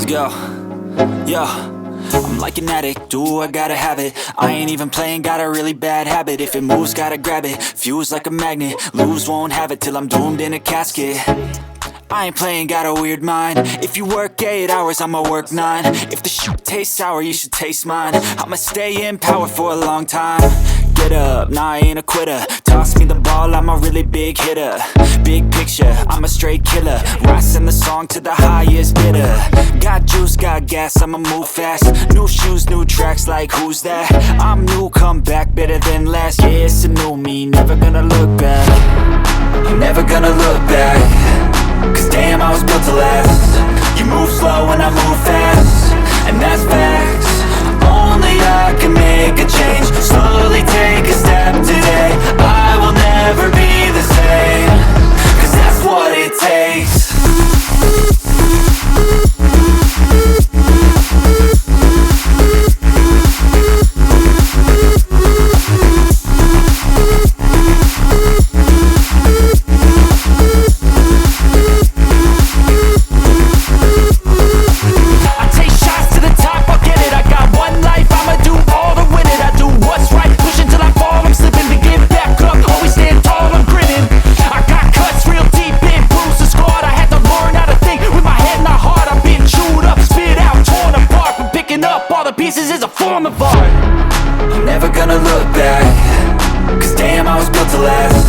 Let's go. Yo, I'm like an addict, do I gotta have it. I ain't even playing, got a really bad habit. If it moves, gotta grab it, fuse like a magnet. Lose, won't have it till I'm doomed in a casket. I ain't playing, got a weird mind. If you work 8 hours, I'ma work 9. If the shoot tastes sour, you should taste mine. I'ma stay in power for a long time. Get up, nah, I ain't a quitter. Toss me the ball, I'm a really big hitter. Big picture, I'm a straight killer. Rising the song to the highest bidder. Got juice, got gas, I'ma move fast. New shoes, new tracks, like who's that? I'm new, come back, better than last. Yeah, it's a new me, never gonna look back. I'm never gonna look back. Cause damn, I was built to last. You move slow and I move fast, and that's facts. Only I can make a change. Slowly take a step today. I will never be the same. Cause that's what it takes. Pieces is a form of art. I'm never gonna look back. Cause damn, I was built to last.